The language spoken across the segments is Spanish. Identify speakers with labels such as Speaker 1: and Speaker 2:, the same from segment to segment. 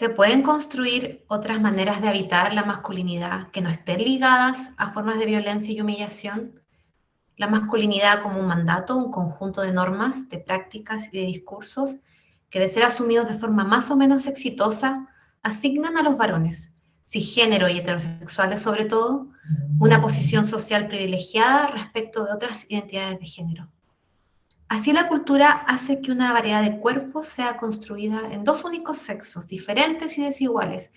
Speaker 1: se pueden construir otras maneras de habitar la masculinidad que no estén ligadas a formas de violencia y humillación. La masculinidad como un mandato, un conjunto de normas, de prácticas y de discursos que, de ser asumidos de forma más o menos exitosa, asignan a los varones, cisgénero y heterosexuales sobre todo, una posición social privilegiada respecto de otras identidades de género. Así la cultura hace que una variedad de cuerpos sea construida en dos únicos sexos, diferentes y desiguales.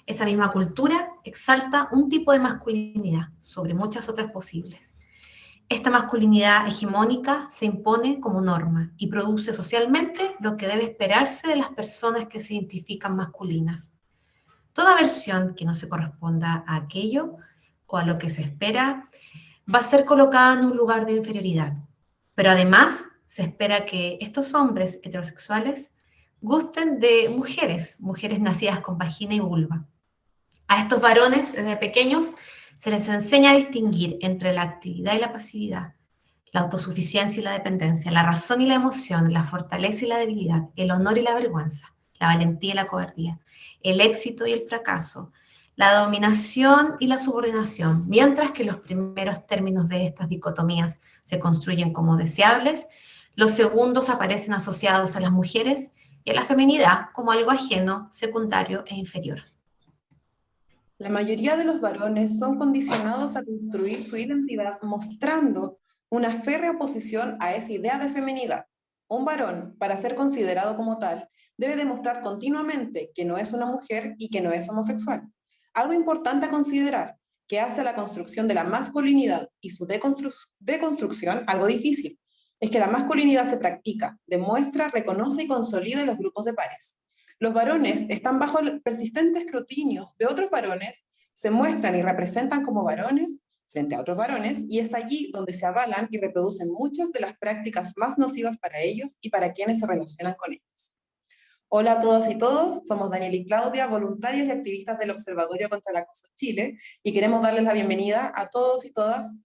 Speaker 1: Esa misma cultura exalta un tipo de masculinidad sobre muchas otras posibles. Esta masculinidad hegemónica se impone como norma y produce socialmente lo que debe esperarse de las personas que se identifican masculinas. Toda versión que no se corresponda a aquello o a lo que se espera va a ser colocada en un lugar de inferioridad. Pero además se espera que estos hombres heterosexuales gusten de mujeres, mujeres nacidas con vagina y vulva. A estos varones, desde pequeños, se les enseña a distinguir entre la actividad y la pasividad, la autosuficiencia y la dependencia, la razón y la emoción, la fortaleza y la debilidad, el honor y la vergüenza, la valentía y la cobardía, el éxito y el fracaso, la dominación y la subordinación, mientras que los primeros términos de estas dicotomías se construyen como deseables, los segundos aparecen asociados a las mujeres y a la feminidad como algo ajeno, secundario e inferior.
Speaker 2: La mayoría de los varones son condicionados a construir su identidad mostrando una férrea oposición a esa idea de feminidad. Un varón, para ser considerado como tal, debe demostrar continuamente que no es una mujer y que no es homosexual. Algo importante a considerar, que hace a la construcción de la masculinidad y su deconstrucción algo difícil, es que la masculinidad se practica, demuestra, reconoce y consolida en los grupos de pares. Los varones están bajo el persistente escrutinio de otros varones, se muestran y representan como varones frente a otros varones, y es allí donde se avalan y reproducen muchas de las prácticas más nocivas para ellos y para quienes se relacionan con ellos. Hola a todas y todos, somos Daniel y Claudia, voluntarios y activistas del Observatorio contra el Acoso Chile, y queremos darles la bienvenida a todos y todas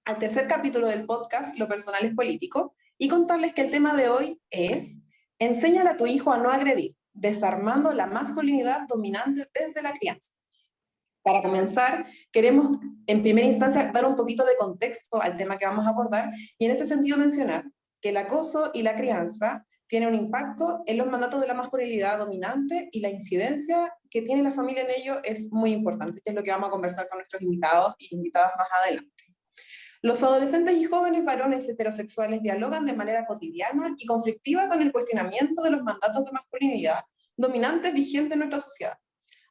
Speaker 2: al tercer capítulo del podcast Lo personal es político, y contarles que el tema de hoy es Enséñale a tu hijo a no agredir, desarmando la masculinidad dominante desde la crianza. Para comenzar, queremos en primera instancia dar un poquito de contexto al tema que vamos a abordar y en ese sentido mencionar que el acoso y la crianza tienen un impacto en los mandatos de la masculinidad dominante, y la incidencia que tiene la familia en ello es muy importante, que es lo que vamos a conversar con nuestros invitados y invitadas más adelante. Los adolescentes y jóvenes varones heterosexuales dialogan de manera cotidiana y conflictiva con el cuestionamiento de los mandatos de masculinidad dominantes vigentes en nuestra sociedad.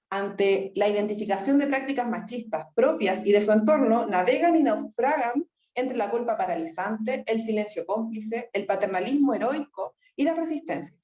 Speaker 2: Ante la identificación de prácticas machistas propias y de su entorno, navegan y naufragan entre la culpa paralizante, el silencio cómplice, el paternalismo heroico y las resistencias.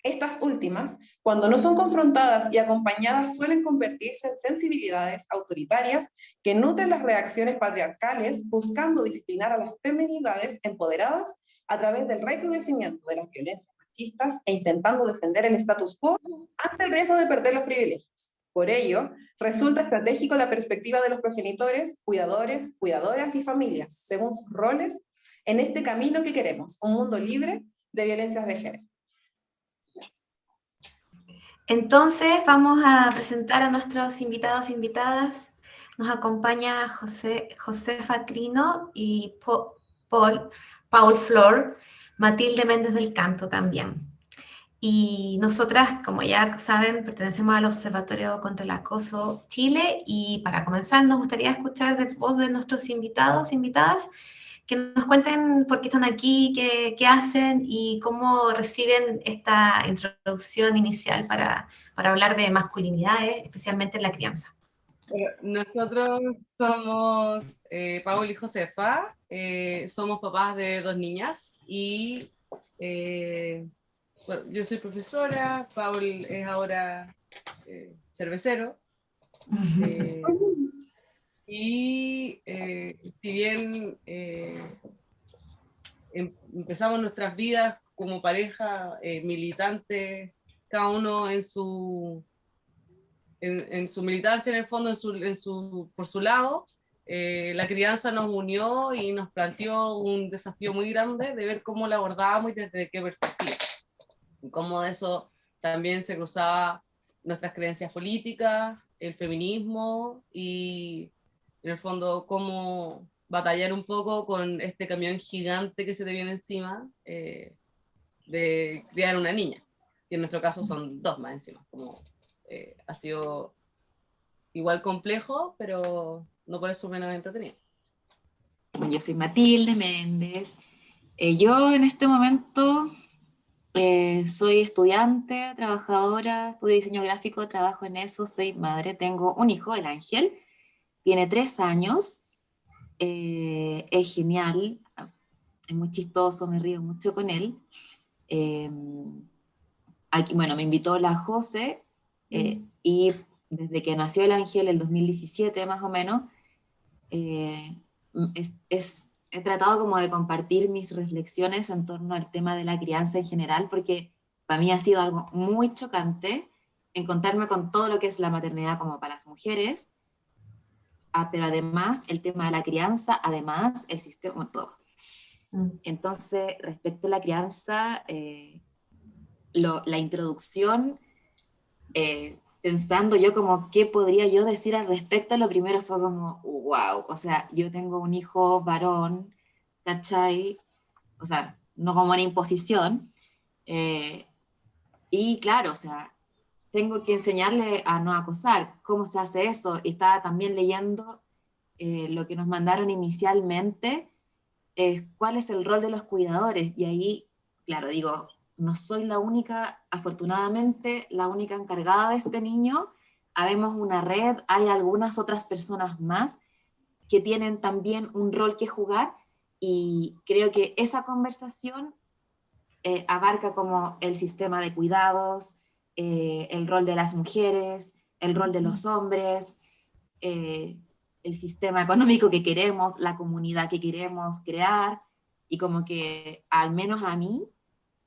Speaker 2: Estas últimas, cuando no son confrontadas y acompañadas, suelen convertirse en sensibilidades autoritarias que nutren las reacciones patriarcales, buscando disciplinar a las feminidades empoderadas a través del recrudecimiento de las violencias machistas e intentando defender el status quo ante el riesgo de perder los privilegios. Por ello, resulta estratégico la perspectiva de los progenitores, cuidadores, cuidadoras y familias, según sus roles, en este camino que queremos, un mundo libre de violencias de género.
Speaker 1: Entonces vamos a presentar a nuestros invitados e invitadas. Nos acompaña Josefa Crino y Paul Flor, Matilde Méndez del Canto también. Y nosotras, como ya saben, pertenecemos al Observatorio contra el Acoso Chile, y para comenzar nos gustaría escuchar de voz de nuestros invitados e invitadas que nos cuenten por qué están aquí, qué hacen y cómo reciben esta introducción inicial para hablar de masculinidades, especialmente en la crianza.
Speaker 3: Nosotros somos Paul y Josefa, somos papás de 2 niñas y bueno, yo soy profesora, Paul es ahora cervecero. Y si bien empezamos nuestras vidas como pareja militante, cada uno en su militancia, en el fondo, por su lado, la crianza nos unió y nos planteó un desafío muy grande de ver cómo la abordábamos y desde qué perspectiva. Y cómo de eso también se cruzaba nuestras creencias políticas, el feminismo y en el fondo cómo batallar un poco con este camión gigante que se te viene encima de criar una niña, que en nuestro caso son 2 más encima, como ha sido igual complejo, pero no por eso menos entretenido.
Speaker 4: Yo soy Matilde Méndez. Yo en este momento soy estudiante, trabajadora, estudio diseño gráfico, trabajo en eso, soy madre, tengo un hijo, el Ángel, tiene 3 años, es genial, es muy chistoso, me río mucho con él. Aquí, bueno, me invitó la José, y desde que nació el Ángel, el 2017 más o menos, he tratado como de compartir mis reflexiones en torno al tema de la crianza en general, porque para mí ha sido algo muy chocante encontrarme con todo lo que es la maternidad como para las mujeres, pero además el tema de la crianza, además el sistema, todo. Entonces, respecto a la crianza, la introducción, pensando yo como qué podría yo decir al respecto, lo primero fue como, wow, o sea, yo tengo un hijo varón, ¿cachai? O sea, no como una imposición, y claro, o sea, tengo que enseñarle a no acosar, cómo se hace eso, y estaba también leyendo lo que nos mandaron inicialmente, cuál es el rol de los cuidadores, y ahí, claro, digo, no soy la única, afortunadamente, la única encargada de este niño, habemos una red, hay algunas otras personas más que tienen también un rol que jugar, y creo que esa conversación abarca como el sistema de cuidados, el rol de las mujeres, el rol de los hombres, el sistema económico que queremos, la comunidad que queremos crear, y como que al menos a mí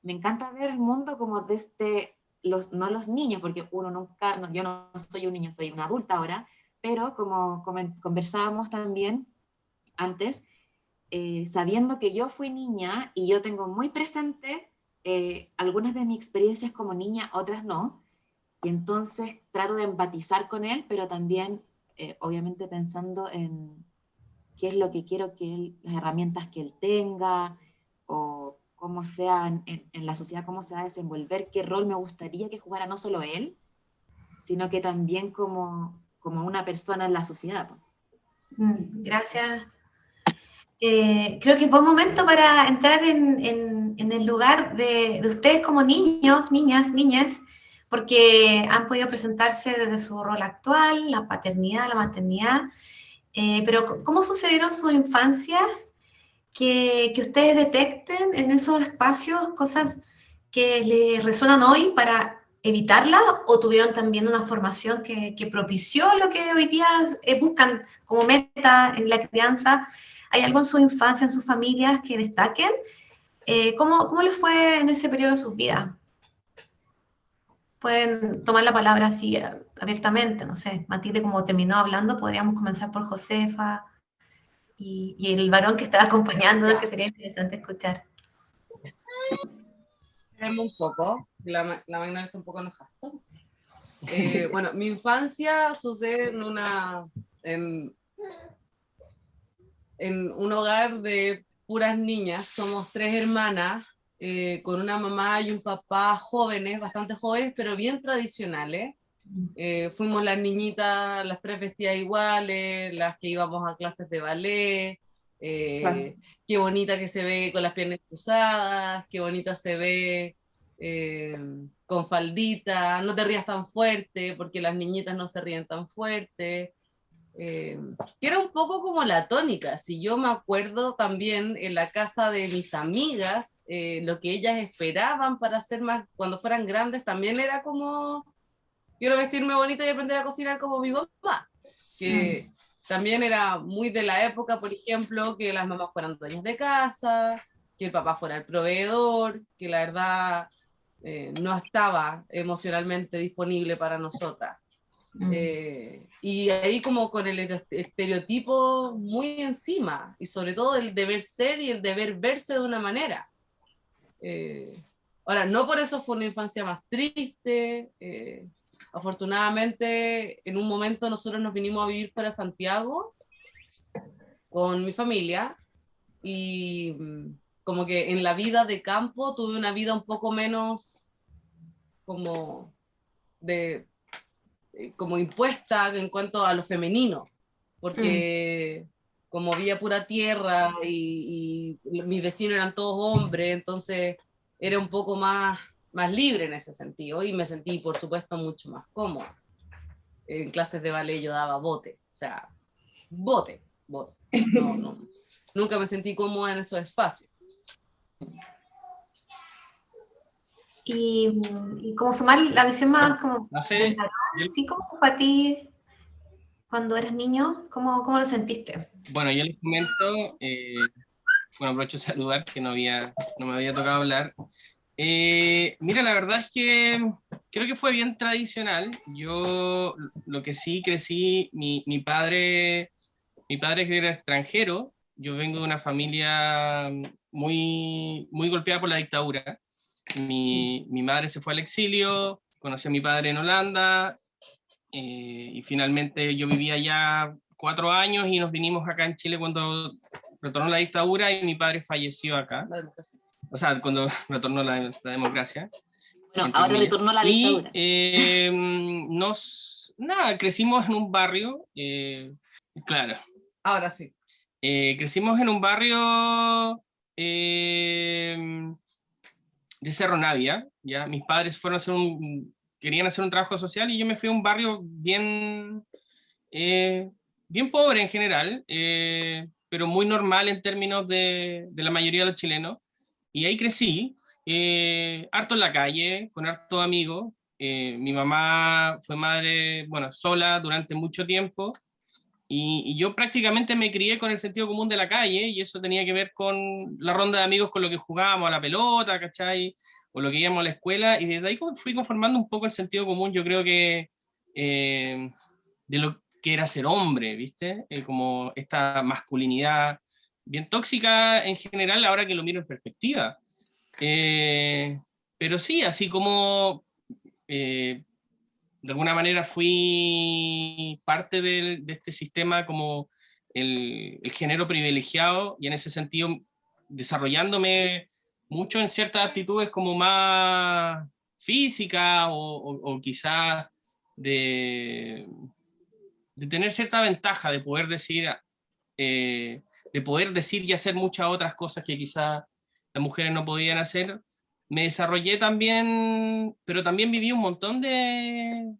Speaker 4: me encanta ver el mundo como desde no los niños, porque uno nunca, no, yo no soy un niño, soy una adulta ahora, pero como conversábamos también antes, sabiendo que yo fui niña y yo tengo muy presente algunas de mis experiencias como niña, otras no, y entonces trato de empatizar con él, pero también obviamente pensando en qué es lo que quiero que él, las herramientas que él tenga, o cómo sea en la sociedad, cómo se va a desenvolver, qué rol me gustaría que jugara no solo él, sino que también como una persona en la sociedad.
Speaker 1: Gracias. Creo que es buen momento para entrar en el lugar de ustedes como niños, niñas, porque han podido presentarse desde su rol actual, la paternidad, la maternidad, pero ¿cómo sucedieron sus infancias? Que ustedes detecten en esos espacios cosas que les resuenan hoy para evitarlas, o tuvieron también una formación que propició lo que hoy día buscan como meta en la crianza. ¿Hay algo en su infancia, en sus familias que destaquen? ¿Cómo les fue en ese periodo de sus vidas? Pueden tomar la palabra así abiertamente, no sé, Matilde, como terminó hablando, podríamos comenzar por Josefa y el varón que está acompañando, que sería interesante escuchar.
Speaker 3: Un poco, la Magna está un poco enojada. Bueno, mi infancia sucede en un hogar de puras niñas. Somos 3 hermanas, con una mamá y un papá jóvenes, bastante jóvenes, pero bien tradicionales. Fuimos las niñitas, las 3 vestidas iguales, las que íbamos a clases de ballet. Qué bonita que se ve con las piernas cruzadas, qué bonita se ve con faldita, no te rías tan fuerte, porque las niñitas no se ríen tan fuerte. Que era un poco como la tónica. Si yo me acuerdo también en la casa de mis amigas, lo que ellas esperaban para ser más, cuando fueran grandes, también era como, quiero vestirme bonita y aprender a cocinar como mi mamá, que también era muy de la época, por ejemplo, que las mamás fueran dueñas de casa, que el papá fuera el proveedor, que la verdad no estaba emocionalmente disponible para nosotras. Y ahí como con el estereotipo muy encima, y sobre todo el deber ser y el deber verse de una manera. Ahora, no por eso fue una infancia más triste, afortunadamente en un momento nosotros nos vinimos a vivir fuera de Santiago con mi familia y como que en la vida de campo tuve una vida un poco menos como de como impuesta en cuanto a lo femenino, porque como había pura tierra y mis vecinos eran todos hombres, entonces era un poco más libre en ese sentido y me sentí, por supuesto, mucho más cómoda. En clases de ballet yo daba bote, o sea, bote. No, nunca me sentí cómoda en esos espacios.
Speaker 1: Y como sumar la visión más como
Speaker 5: No sé,
Speaker 1: del varón, ¿sí? ¿Cómo fue a ti cuando eras niño? ¿Cómo lo sentiste?
Speaker 5: bueno, yo les comento, bueno, aprovecho de saludar, que no me había tocado hablar. Mira, la verdad es que creo que fue bien tradicional. Yo lo que sí crecí, mi padre era extranjero. Yo vengo de una familia muy golpeada por la dictadura. Mi madre se fue al exilio, conocí a mi padre en Holanda, y finalmente yo vivía allá 4 años y nos vinimos acá en Chile cuando retornó la dictadura y mi padre falleció acá. O sea, cuando retornó la democracia.
Speaker 4: Bueno, ahora
Speaker 5: comillas.
Speaker 4: retornó la dictadura.
Speaker 5: Y nada, crecimos en un barrio, claro.
Speaker 3: Ahora sí.
Speaker 5: Crecimos en un barrio de Cerro Navia, ¿ya? Mis padres fueron a hacer querían hacer un trabajo social y yo me fui a un barrio bien pobre en general, pero muy normal en términos de la mayoría de los chilenos. Y ahí crecí, harto en la calle, con hartos amigos. Mi mamá fue madre, bueno, sola durante mucho tiempo. Y yo prácticamente me crié con el sentido común de la calle, y eso tenía que ver con la ronda de amigos con lo que jugábamos a la pelota, ¿cachai? O lo que íbamos a la escuela, y desde ahí fui conformando un poco el sentido común, yo creo que de lo que era ser hombre, ¿viste? Como esta masculinidad bien tóxica en general, ahora que lo miro en perspectiva. Pero sí, así como de alguna manera fui parte de este sistema como el género privilegiado, y en ese sentido desarrollándome mucho en ciertas actitudes como más físicas o quizás de tener cierta ventaja, de poder decir y hacer muchas otras cosas que quizás las mujeres no podían hacer. Me desarrollé también, pero también viví un montón de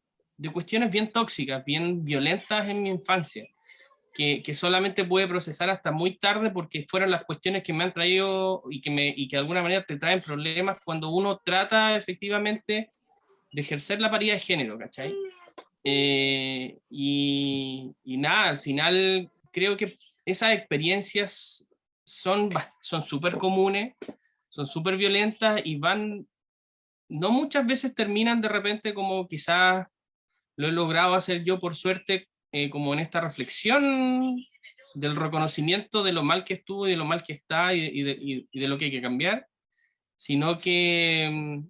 Speaker 5: cuestiones bien tóxicas, bien violentas en mi infancia, que solamente pude procesar hasta muy tarde, porque fueron las cuestiones que me han traído y que de alguna manera te traen problemas cuando uno trata efectivamente de ejercer la paridad de género, ¿cachai? Y nada, al final creo que esas experiencias son súper comunes, son súper violentas y no muchas veces terminan de repente como quizás lo he logrado hacer yo por suerte, como en esta reflexión del reconocimiento de lo mal que estuvo y de lo mal que está y de lo que hay que cambiar, sino que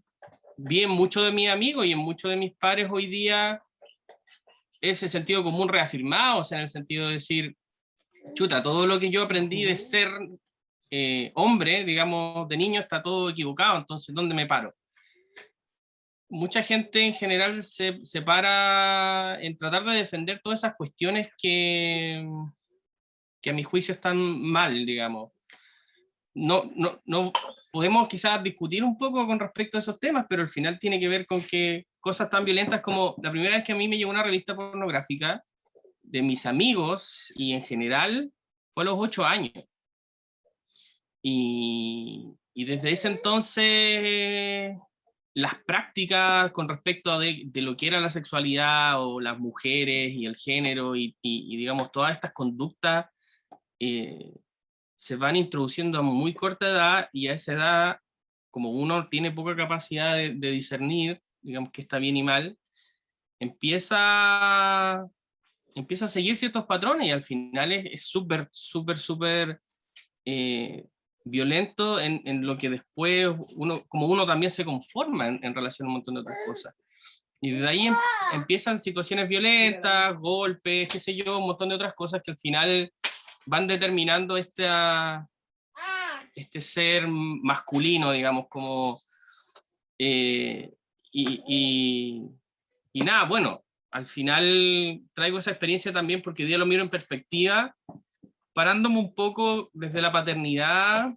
Speaker 5: vi en muchos de mis amigos y en muchos de mis pares hoy día ese sentido común reafirmado, o sea, en el sentido de decir, chuta, todo lo que yo aprendí de ser hombre, digamos, de niño, está todo equivocado, entonces, ¿dónde me paro? Mucha gente en general se para en tratar de defender todas esas cuestiones que a mi juicio están mal, digamos. No podemos quizás discutir un poco con respecto a esos temas, pero al final tiene que ver con que cosas tan violentas como la primera vez que a mí me llegó una revista pornográfica de mis amigos y en general fue a los 8 años. Y desde ese entonces las prácticas con respecto a de lo que era la sexualidad o las mujeres y el género y digamos todas estas conductas se van introduciendo a muy corta edad, y a esa edad, como uno tiene poca capacidad de discernir, digamos, que está bien y mal, empieza a seguir ciertos patrones, y al final es súper violento en lo que después como uno también se conforma en relación a un montón de otras cosas. Y de ahí empiezan situaciones violentas, golpes, qué sé yo, un montón de otras cosas que al final van determinando este ser masculino, digamos, como... y nada, bueno, al final traigo esa experiencia también porque hoy día lo miro en perspectiva, parándome un poco desde la paternidad,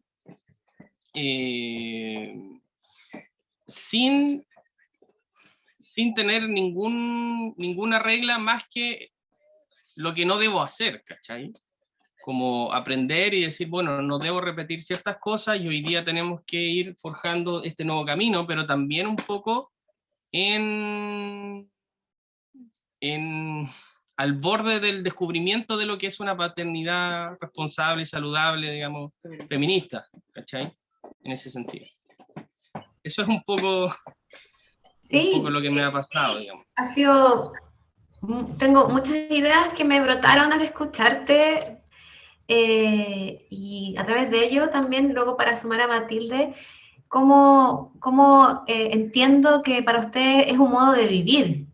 Speaker 5: sin tener ninguna regla más que lo que no debo hacer, ¿cachai? Como aprender y decir, bueno, no debo repetir ciertas cosas y hoy día tenemos que ir forjando este nuevo camino, pero también un poco al borde del descubrimiento de lo que es una paternidad responsable, saludable, digamos, feminista, ¿cachai? En ese sentido. Eso es un poco lo que me ha pasado, digamos.
Speaker 1: Ha sido... Tengo muchas ideas que me brotaron al escucharte y a través de ello también, luego para sumar a Matilde, cómo entiendo que para usted es un modo de vivir,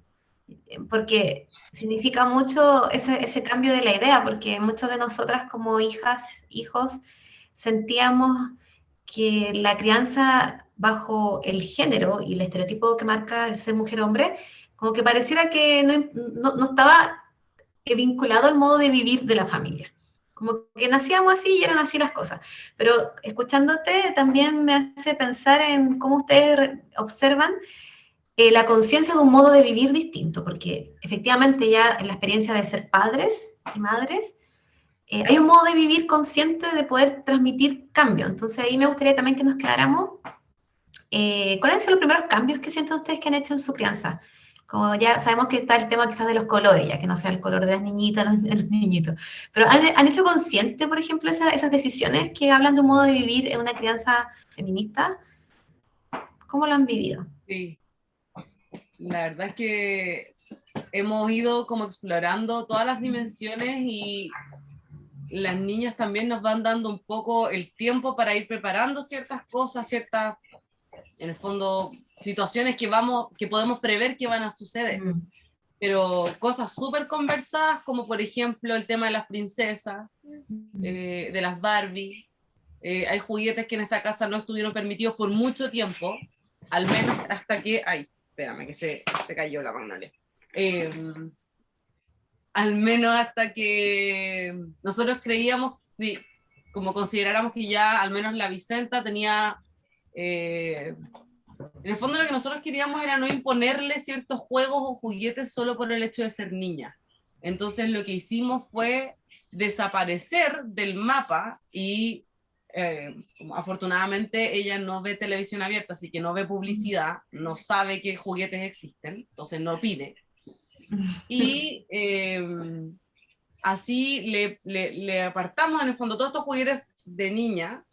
Speaker 1: porque significa mucho ese cambio de la idea, porque muchos de nosotras como hijas, hijos, sentíamos que la crianza bajo el género y el estereotipo que marca el ser mujer-hombre, como que pareciera que no estaba vinculado al modo de vivir de la familia. Como que nacíamos así y eran así las cosas. Pero escuchándote también me hace pensar en cómo ustedes observan la conciencia de un modo de vivir distinto, porque efectivamente ya en la experiencia de ser padres y madres, hay un modo de vivir consciente de poder transmitir cambio. Entonces ahí me gustaría también que nos quedáramos. ¿Cuáles han sido los primeros cambios que sienten ustedes que han hecho en su crianza? Como ya sabemos que está el tema quizás de los colores, ya que no sea el color de las niñitas, de los niñitos. Pero ¿han hecho consciente, por ejemplo, esas decisiones que hablan de un modo de vivir en una crianza feminista? ¿Cómo lo han vivido?
Speaker 3: Sí, la verdad es que hemos ido como explorando todas las dimensiones y las niñas también nos van dando un poco el tiempo para ir preparando ciertas cosas, ciertas, en el fondo, situaciones que podemos prever que van a suceder. Pero cosas súper conversadas, como por ejemplo el tema de las princesas, de las Barbie. Hay juguetes que en esta casa no estuvieron permitidos por mucho tiempo, al menos hasta que... Ay, espérame, que se cayó la magnolia. Al menos hasta que nosotros creíamos, como consideráramos que ya al menos la Vicenta tenía... en el fondo lo que nosotros queríamos era no imponerle ciertos juegos o juguetes solo por el hecho de ser niña. Entonces lo que hicimos fue desaparecer del mapa y afortunadamente ella no ve televisión abierta, así que no ve publicidad, no sabe qué juguetes existen, entonces no pide. Y así le apartamos en el fondo todos estos juguetes de niña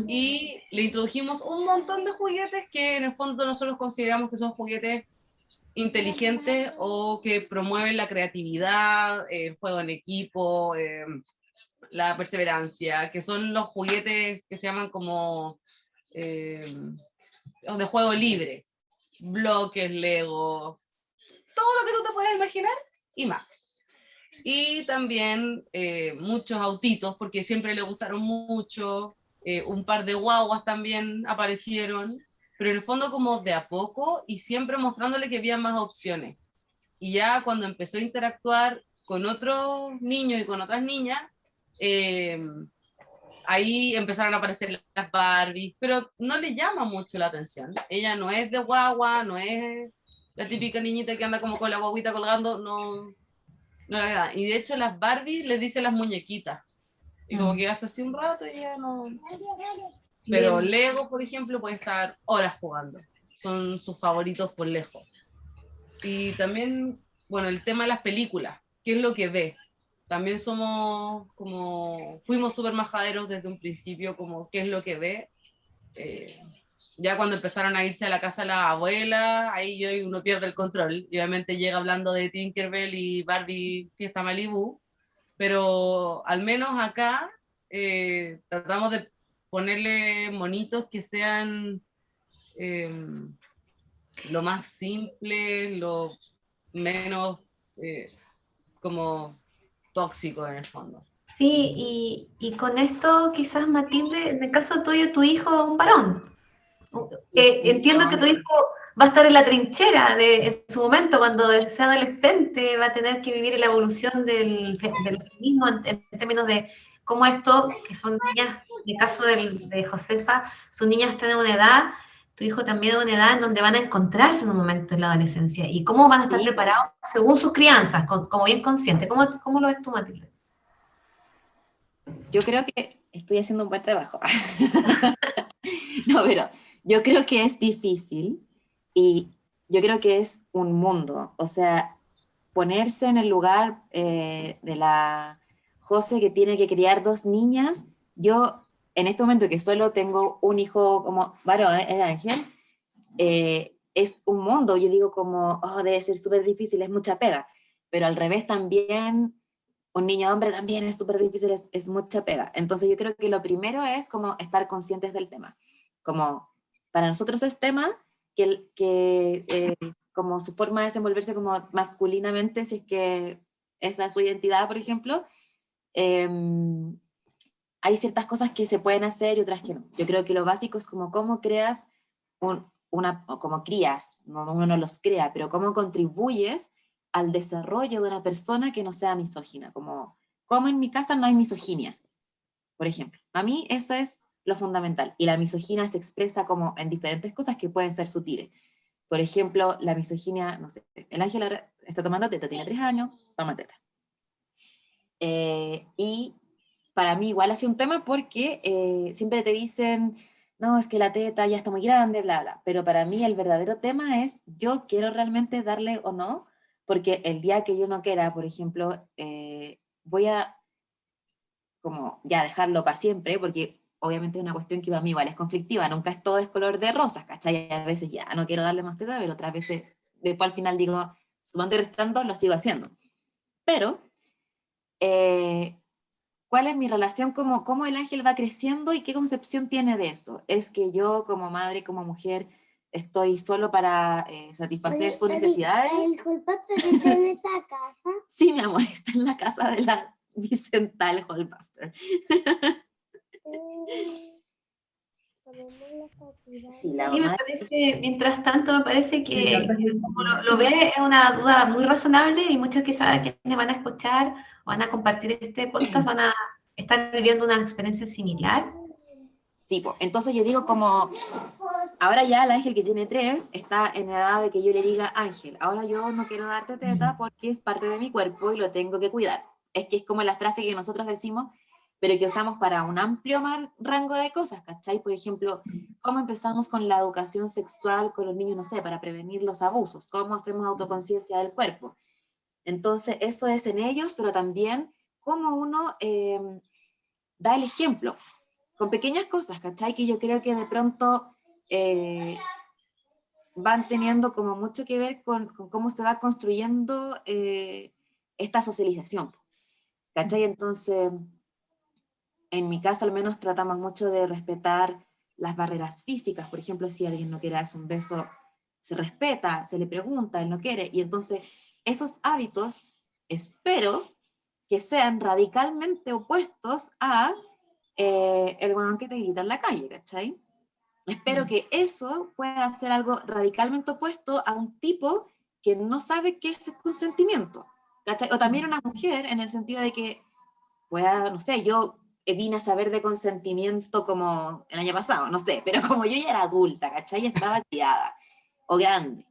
Speaker 3: y le introdujimos un montón de juguetes que en el fondo nosotros consideramos que son juguetes inteligentes o que promueven la creatividad, el juego en equipo, la perseverancia, que son los juguetes que se llaman como de juego libre, bloques, Lego, todo lo que tú te puedes imaginar y más. Y también muchos autitos, porque siempre le gustaron mucho, un par de guaguas también aparecieron, pero en el fondo como de a poco y siempre mostrándole que había más opciones. Y ya cuando empezó a interactuar con otros niños y con otras niñas, ahí empezaron a aparecer las Barbies, pero no le llama mucho la atención. Ella no es de guagua, no es la típica niñita que anda como con la guaguita colgando, no le agrada. Y de hecho las Barbies les dicen las muñequitas. Y como que hace así un rato y ya no... Pero Lego, por ejemplo, puede estar horas jugando. Son sus favoritos por lejos. Y también, bueno, el tema de las películas. ¿Qué es lo que ve? También somos como... Fuimos súper majaderos desde un principio, como qué es lo que ve. Ya cuando empezaron a irse a la casa la abuela, ahí uno pierde el control. Y obviamente llega hablando de Tinkerbell y Barbie Fiesta Malibu. Pero al menos acá tratamos de ponerle monitos que sean lo más simple, lo menos como tóxico en el fondo.
Speaker 1: Sí, y con esto quizás Matilde, en el caso tuyo, tu hijo es un varón. Entiendo que tu hijo va a estar en la trinchera en su momento, cuando sea adolescente, va a tener que vivir la evolución del feminismo en términos de cómo esto, que son niñas, en el caso de Josefa, sus niñas están en una edad, tu hijo también en una edad en donde van a encontrarse en un momento en la adolescencia, y cómo van a estar
Speaker 4: Sí,
Speaker 1: preparados según sus crianzas, como bien consciente. ¿Cómo lo ves tú, Matilde?
Speaker 4: yo creo que estoy haciendo un buen trabajo. No, pero yo creo que es difícil y yo creo que es un mundo. O sea, ponerse en el lugar de la José que tiene que criar 2 niñas, yo en este momento que solo tengo un hijo como varón, es Ángel, es un mundo. Yo digo como, oh, debe ser súper difícil, es mucha pega. Pero al revés también un niño hombre también es súper difícil, es mucha pega. Entonces yo creo que lo primero es como estar conscientes del tema. Como para nosotros es tema como su forma de desenvolverse como masculinamente, si es que esa es su identidad, por ejemplo, eh, hay ciertas cosas que se pueden hacer y otras que no. Yo creo que lo básico es como cómo creas como crías, no, uno no los crea, pero cómo contribuyes al desarrollo de una persona que no sea misógina, como en mi casa no hay misoginia, por ejemplo. A mí eso es lo fundamental, y la misoginia se expresa como en diferentes cosas que pueden ser sutiles. Por ejemplo, la misoginia, no sé, el Ángel ahora está tomando teta, tiene 3 años, toma teta. Y para mí igual ha sido un tema porque siempre te dicen, no, es que la teta ya está muy grande, bla, bla. Pero para mí el verdadero tema es, yo quiero realmente darle o no, porque el día que yo no quiera, por ejemplo, voy a como ya dejarlo para siempre, porque obviamente es una cuestión que para mí igual es conflictiva, nunca es todo es color de rosas, ¿cachai? A veces ya no quiero darle más teta, pero otras veces, después al final digo, sumando y restando, lo sigo haciendo. Pero, ¿cuál es mi relación? ¿Cómo el Ángel va creciendo y qué concepción tiene de eso? ¿Es que yo como madre, como mujer, estoy solo para satisfacer sus necesidades?
Speaker 6: ¿El Hulkbuster está en esa casa?
Speaker 4: Sí, mi amor, está en la casa de la Vicental Hulkbuster. Sí, la
Speaker 1: A mí me
Speaker 4: mamá...
Speaker 1: parece, mientras tanto, me parece
Speaker 2: Me
Speaker 1: que
Speaker 2: encanta
Speaker 1: como lo ve es una duda muy razonable, y muchos quizás quienes van a escuchar o van a compartir este podcast van a estar viviendo una experiencia similar.
Speaker 4: Sí, pues, entonces yo digo como, ahora ya el Ángel que tiene 3 está en edad de que yo le diga, Ángel, ahora yo no quiero darte teta porque es parte de mi cuerpo y lo tengo que cuidar. Es que es como la frase que nosotros decimos, pero que usamos para un amplio rango de cosas, ¿cachai? Por ejemplo, ¿cómo empezamos con la educación sexual con los niños, no sé, para prevenir los abusos? ¿Cómo hacemos autoconciencia del cuerpo? Entonces, eso es en ellos, pero también cómo uno da el ejemplo con pequeñas cosas, ¿cachai? Que yo creo que de pronto van teniendo como mucho que ver con cómo se va construyendo esta socialización, ¿cachai? Entonces, en mi casa al menos tratamos mucho de respetar las barreras físicas. Por ejemplo, si alguien no quiere darse un beso, se respeta, se le pregunta, él no quiere. Y entonces, esos hábitos espero que sean radicalmente opuestos a el weón que te grita en la calle, ¿cachai? Espero que eso pueda ser algo radicalmente opuesto a un tipo que no sabe qué es el consentimiento, ¿cachai? O también una mujer en el sentido de que pueda, no sé, yo vine a saber de consentimiento como el año pasado, no sé, pero como yo ya era adulta, ¿cachai? Ya estaba criada o grande.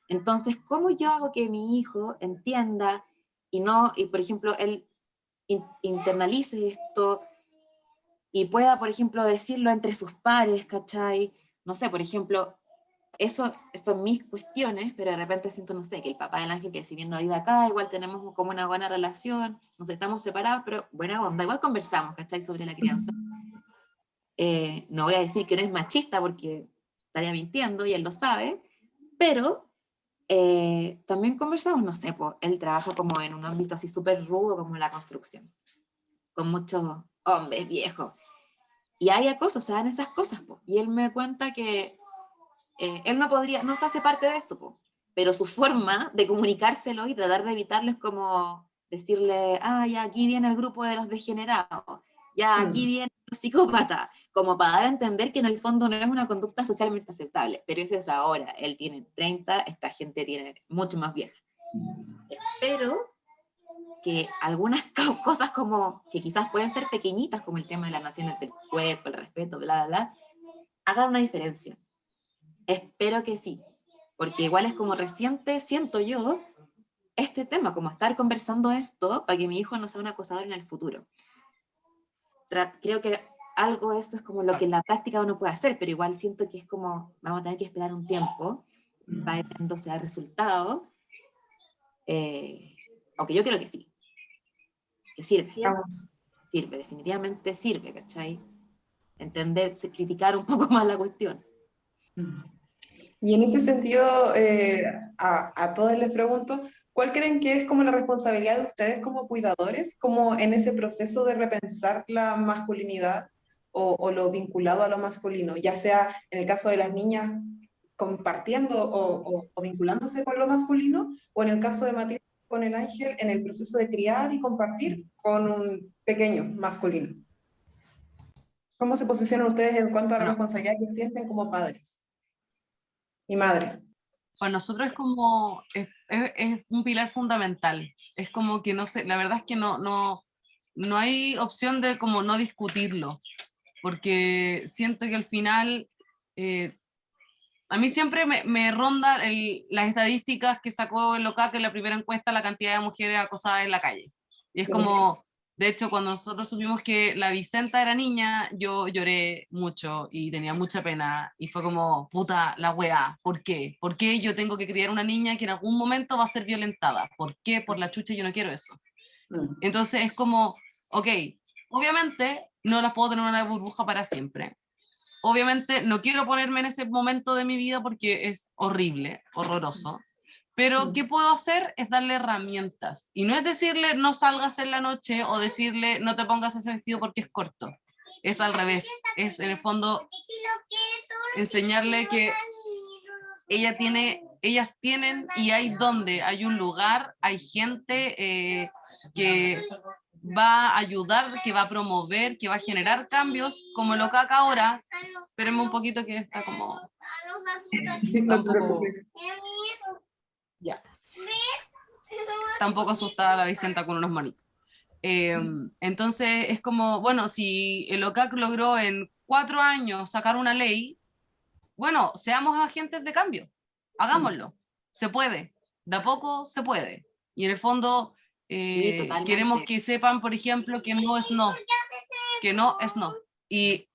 Speaker 4: Entonces, ¿cómo yo hago que mi hijo entienda y por ejemplo, él internalice esto y pueda, por ejemplo, decirlo entre sus pares, ¿cachai? No sé, por ejemplo, eso son mis cuestiones, pero de repente siento, no sé, que el papá del Ángel, que si bien no vive acá, igual tenemos como una buena relación, nos estamos separados, pero buena onda, igual conversamos, ¿cachai? Sobre la crianza. No voy a decir que no es machista porque estaría mintiendo y él lo sabe, pero también conversamos, no sé, pues él trabaja como en un ámbito así súper rudo como la construcción, con muchos hombres viejos. Y hay acoso, o sea, en esas cosas, pues. Y él me cuenta que él no se hace parte de eso, po. Pero su forma de comunicárselo y tratar de evitarlo es como decirle, ya aquí viene el grupo de los degenerados, ya aquí viene los psicópatas, como para dar a entender que en el fondo no es una conducta socialmente aceptable, pero eso es ahora, él tiene 30, esta gente tiene mucho más vieja. Espero que algunas cosas como, que quizás pueden ser pequeñitas, como el tema de las naciones del cuerpo, el respeto, bla, bla, bla, hagan una diferencia. Espero que sí, porque igual es como reciente, siento yo, este tema, como estar conversando esto para que mi hijo no sea un acosador en el futuro. Creo que algo eso es como lo que en la práctica uno puede hacer, pero igual siento que es como, vamos a tener que esperar un tiempo para ir dándose a resultados, aunque yo creo que sí, que sirve, definitivamente sirve, ¿cachai? Entender, criticar un poco más la cuestión.
Speaker 2: Y en ese sentido, a todos les pregunto, ¿cuál creen que es como la responsabilidad de ustedes como cuidadores, como en ese proceso de repensar la masculinidad o lo vinculado a lo masculino, ya sea en el caso de las niñas compartiendo o vinculándose con lo masculino, o en el caso de Matilde con el Ángel en el proceso de criar y compartir con un pequeño masculino? ¿Cómo se posicionan ustedes en cuanto a la responsabilidad que sienten como padres y madres?
Speaker 3: Para nosotros es como, es un pilar fundamental. Es como que no sé, la verdad es que no hay opción de como no discutirlo, porque siento que al final, a mí siempre me ronda las estadísticas que sacó el OCAC en la primera encuesta, la cantidad de mujeres acosadas en la calle. Y es como, de hecho, cuando nosotros supimos que la Vicenta era niña, yo lloré mucho y tenía mucha pena. Y fue como, puta, la weá, ¿por qué? ¿Por qué yo tengo que criar una niña que en algún momento va a ser violentada? ¿Por qué? Por la chucha yo no quiero eso. Entonces es como, ok, obviamente no las puedo tener en una burbuja para siempre. Obviamente no quiero ponerme en ese momento de mi vida porque es horrible, horroroso. Pero ¿qué puedo hacer? Es darle herramientas. Y no es decirle no salgas en la noche o decirle no te pongas ese vestido porque es corto. Es al revés. Es en el fondo enseñarle que ellas tienen y hay donde, hay un lugar, hay gente que va a ayudar, que va a promover, que va a generar cambios, como lo que acá ahora. Espérenme un poquito que está como...
Speaker 2: No te preocupes.
Speaker 3: Ya. Tampoco asustada la Vicenta con unos manitos. Entonces es como, bueno, si el OCAC logró en 4 años sacar una ley, bueno, seamos agentes de cambio, hagámoslo, se puede, de a poco se puede. Y en el fondo queremos que sepan, por ejemplo, que no es no, que no es no. Y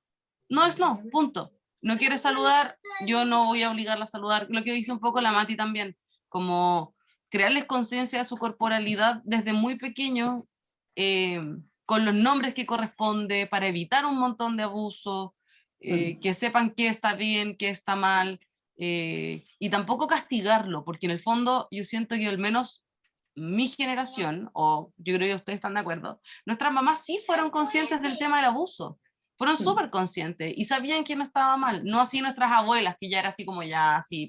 Speaker 3: no es no, punto. No quiere saludar, yo no voy a obligarla a saludar. Lo que dice un poco la Mati también, como crearles conciencia de su corporalidad desde muy pequeño, con los nombres que corresponde, para evitar un montón de abusos, que sepan qué está bien, qué está mal, y tampoco castigarlo, porque en el fondo yo siento que al menos mi generación, o yo creo que ustedes están de acuerdo, nuestras mamás sí fueron conscientes del tema del abuso, fueron súper conscientes y sabían que no estaba mal, no así nuestras abuelas, que ya era así como ya así,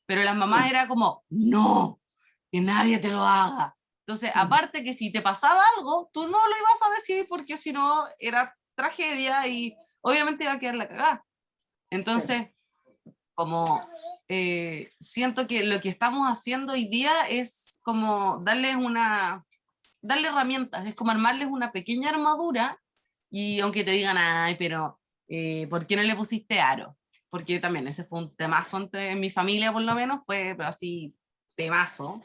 Speaker 3: pero las mamás era como, no, que nadie te lo haga. Entonces, aparte que si te pasaba algo, tú no lo ibas a decir porque si no era tragedia y obviamente iba a quedar la cagada. Entonces, como siento que lo que estamos haciendo hoy día es como darle herramientas, es como armarles una pequeña armadura y aunque te digan, ay, pero ¿por qué no le pusiste aro? Porque también ese fue un temazo en mi familia por lo menos, fue pero así temazo.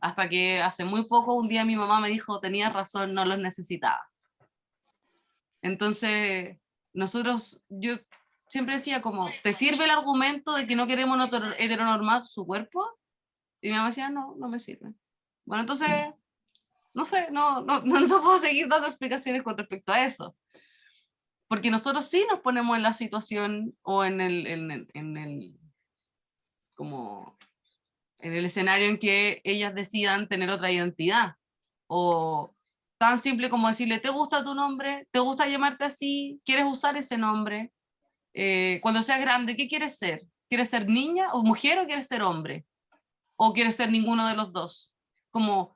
Speaker 3: Hasta que hace muy poco, un día mi mamá me dijo, tenías razón, no los necesitaba. Entonces, yo siempre decía como, ¿te sirve el argumento de que no queremos heteronormar su cuerpo? Y mi mamá decía, no, no me sirve. Bueno, entonces, no sé, no puedo seguir dando explicaciones con respecto a eso. Porque nosotros sí nos ponemos en la situación o en el escenario en que ellas decidan tener otra identidad. O tan simple como decirle, ¿te gusta tu nombre? ¿Te gusta llamarte así? ¿Quieres usar ese nombre? Cuando seas grande, ¿qué quieres ser? ¿Quieres ser niña o mujer o quieres ser hombre? ¿O quieres ser ninguno de los dos? Como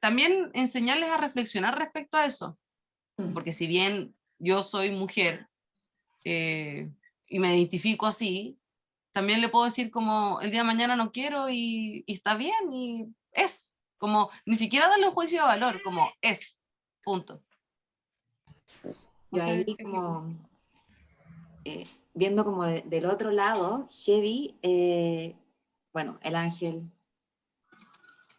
Speaker 3: también enseñarles a reflexionar respecto a eso. Porque si bien yo soy mujer y me identifico así, también le puedo decir como el día de mañana no quiero y está bien y es. Como ni siquiera darle un juicio de valor, como es. Punto.
Speaker 4: Yo ahí como viendo como del otro lado, heavy, bueno, el ángel,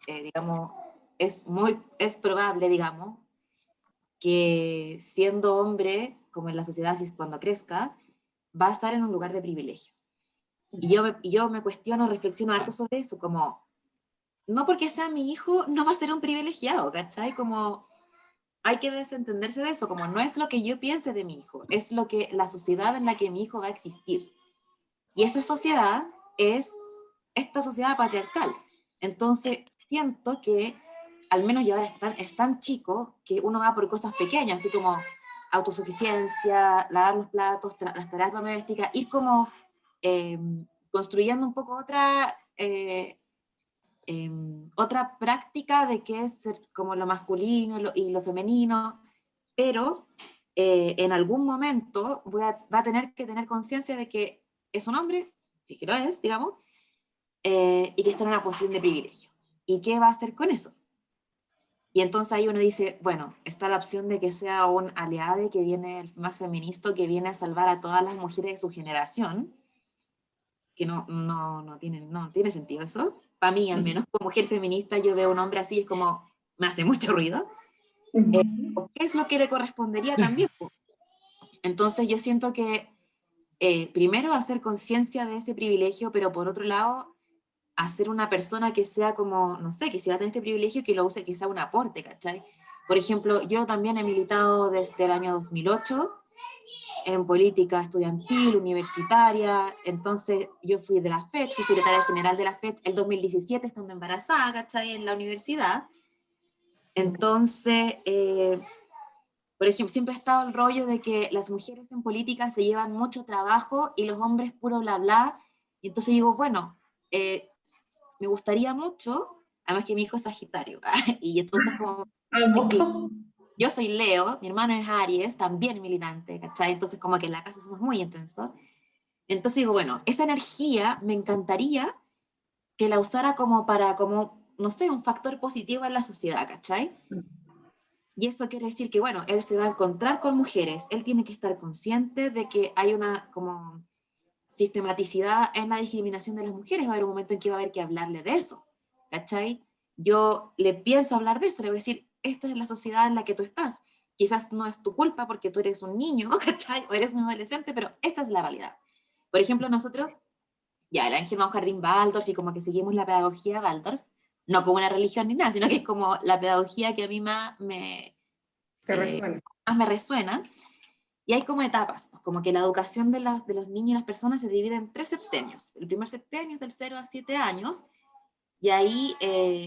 Speaker 4: digamos, es probable, digamos, que siendo hombre, como en la sociedad cuando crezca, va a estar en un lugar de privilegio. Y yo me cuestiono, reflexiono harto sobre eso, como, no porque sea mi hijo, no va a ser un privilegiado, ¿cachai? Como, hay que desentenderse de eso, como no es lo que yo piense de mi hijo, es lo que la sociedad en la que mi hijo va a existir. Y esa sociedad es esta sociedad patriarcal. Entonces, siento que, al menos yo ahora es tan chico, que uno va por cosas pequeñas, así como autosuficiencia, lavar los platos, las tareas domésticas, ir como construyendo un poco otra práctica de qué es ser como lo masculino y lo femenino, pero en algún momento va a tener que tener conciencia de que es un hombre, sí que lo es, digamos, y que está en una posición de privilegio. ¿Y qué va a hacer con eso? Y entonces ahí uno dice, bueno, está la opción de que sea un aliado que viene más feminista, que viene a salvar a todas las mujeres de su generación, que no tiene sentido eso. Para mí, al menos como mujer feminista, yo veo un hombre así y es como, me hace mucho ruido. ¿Qué es lo que le correspondería también? Entonces yo siento que primero hacer conciencia de ese privilegio, pero por otro lado, hacer una persona que sea como, no sé, que si va a tener este privilegio, que lo use, que sea un aporte, ¿cachai? Por ejemplo, yo también he militado desde el año 2008 en política estudiantil, universitaria, entonces yo fui de la FECH, fui secretaria general de la FECH el 2017 estando embarazada, ¿cachai? En la universidad. Entonces, por ejemplo, siempre ha estado el rollo de que las mujeres en política se llevan mucho trabajo y los hombres puro bla bla, y entonces digo, bueno, me gustaría mucho, además que mi hijo es Sagitario, y entonces como... Yo soy Leo, mi hermano es Aries, también militante, ¿cachai? Entonces como que en la casa somos muy intensos. Entonces digo, bueno, esa energía me encantaría que la usara como para, como, no sé, un factor positivo en la sociedad, ¿cachai? Y eso quiere decir que, bueno, él se va a encontrar con mujeres, él tiene que estar consciente de que hay una como sistematicidad en la discriminación de las mujeres, va a haber un momento en que va a haber que hablarle de eso, ¿cachai? Yo le pienso hablar de eso, le voy a decir, esta es la sociedad en la que tú estás, quizás no es tu culpa porque tú eres un niño, ¿cachai? O eres un adolescente, pero esta es la realidad. Por ejemplo, nosotros, ya, el Ángel va a un jardín Waldorf y como que seguimos la pedagogía Waldorf, no como una religión ni nada, sino que es como la pedagogía que a mí más me resuena. Y hay como etapas, pues como que la educación de los niños y las personas se divide en 3 septenios. El primer septenio es del 0 a 7 años, y ahí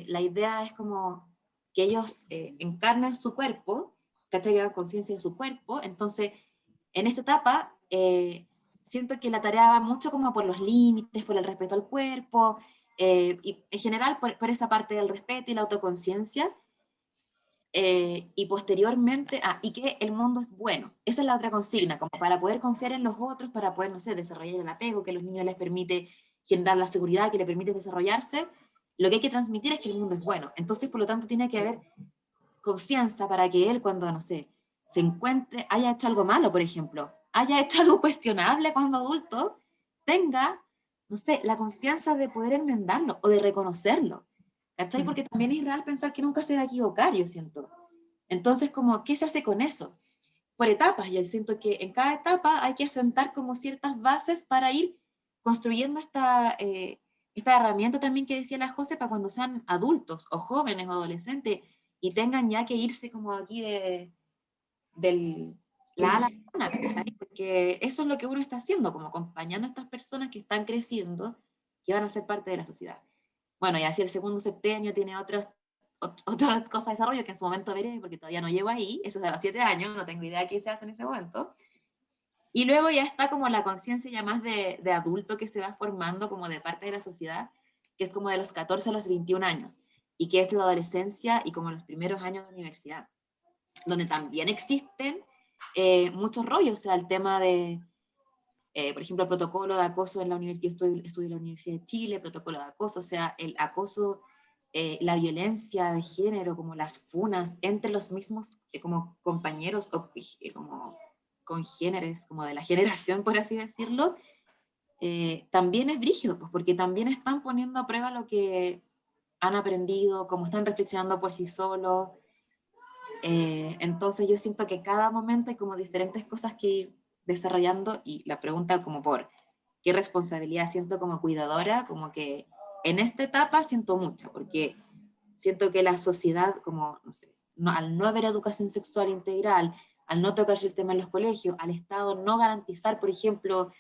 Speaker 4: la idea es como que ellos encarnan su cuerpo, que tengan conciencia de su cuerpo. Entonces, en esta etapa, siento que la tarea va mucho como por los límites, por el respeto al cuerpo, y en general por esa parte del respeto y la autoconciencia. Y posteriormente, y que el mundo es bueno. Esa es la otra consigna, como para poder confiar en los otros, para poder, no sé, desarrollar el apego, que a los niños les permite generar la seguridad, que les permite desarrollarse. Lo que hay que transmitir es que el mundo es bueno. Entonces, por lo tanto, tiene que haber confianza para que él, cuando, no sé, se encuentre, haya hecho algo malo, por ejemplo, haya hecho algo cuestionable cuando adulto, tenga, no sé, la confianza de poder enmendarlo o de reconocerlo. ¿Cachai? Porque también es real pensar que nunca se va a equivocar, yo siento. Entonces, como, ¿qué se hace con eso? Por etapas, yo siento que en cada etapa hay que asentar como ciertas bases para ir construyendo esta herramienta también que decía la José, para cuando sean adultos o jóvenes o adolescentes y tengan ya que irse como aquí del la a la zona, ¿cachai? Porque eso es lo que uno está haciendo, como acompañando a estas personas que están creciendo, que van a ser parte de la sociedad. Bueno, y así el segundo septenio tiene otras cosas de desarrollo que en su momento veré, porque todavía no llego ahí, eso es a los 7 años, no tengo idea de qué se hace en ese momento. Y luego ya está como la conciencia ya más de adulto que se va formando como de parte de la sociedad, que es como de los 14 a los 21 años, y que es la adolescencia y como los primeros años de universidad, donde también existen muchos rollos, o sea, el tema de, por ejemplo, el protocolo de acoso en la universidad, yo estudio en la Universidad de Chile, protocolo de acoso, o sea, el acoso, la violencia de género, como las funas entre los mismos como compañeros o como congéneres, como de la generación, por así decirlo, también es brígido, pues, porque también están poniendo a prueba lo que han aprendido, como están reflexionando por sí solos. Entonces yo siento que cada momento hay como diferentes cosas que ir desarrollando, y la pregunta como por qué responsabilidad siento como cuidadora, como que en esta etapa siento mucha, porque siento que la sociedad, como, no sé, al no haber educación sexual integral, al no tocarse el tema en los colegios, al Estado no garantizar, por ejemplo,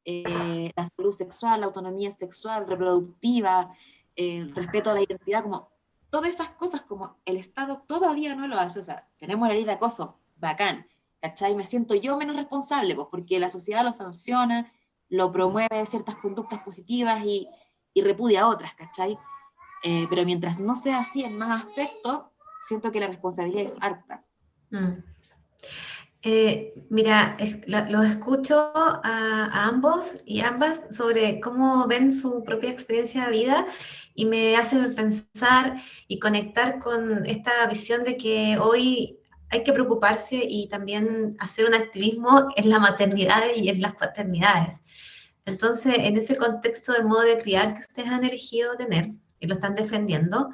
Speaker 4: la salud sexual, la autonomía sexual, reproductiva, el respeto a la identidad, como todas esas cosas, como el Estado todavía no lo hace. O sea, tenemos la ley de acoso, bacán, ¿cachai? Me siento yo menos responsable, pues, porque la sociedad lo sanciona, lo promueve ciertas conductas positivas y repudia otras, ¿cachai? Pero mientras no sea así en más aspectos, siento que la responsabilidad es harta.
Speaker 1: Mira, los escucho a ambos y ambas sobre cómo ven su propia experiencia de vida y me hace pensar y conectar con esta visión de que hoy hay que preocuparse y también hacer un activismo en la maternidad y en las paternidades. Entonces, en ese contexto del modo de criar que ustedes han elegido tener y lo están defendiendo,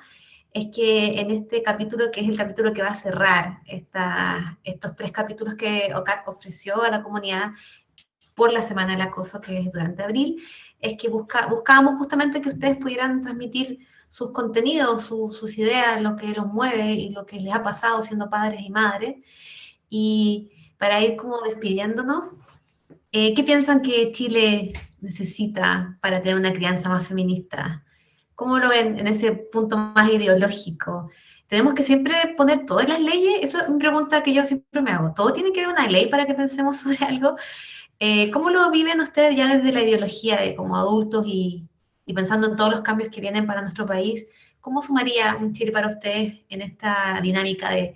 Speaker 1: es que en este capítulo, que es el capítulo que va a cerrar estos 3 capítulos que OCAC ofreció a la comunidad por la Semana del Acoso, que es durante abril, es que buscábamos justamente que ustedes pudieran transmitir sus contenidos, sus ideas, lo que los mueve y lo que les ha pasado siendo padres y madres. Y para ir como despidiéndonos, ¿qué piensan que Chile necesita para tener una crianza más feminista? ¿Cómo lo ven en ese punto más ideológico? ¿Tenemos que siempre poner todas las leyes? Esa es una pregunta que yo siempre me hago. ¿Todo tiene que haber una ley para que pensemos sobre algo? ¿Cómo lo viven ustedes ya desde la ideología de como adultos y pensando en todos los cambios que vienen para nuestro país? ¿Cómo sumaría un Chile para ustedes en esta dinámica de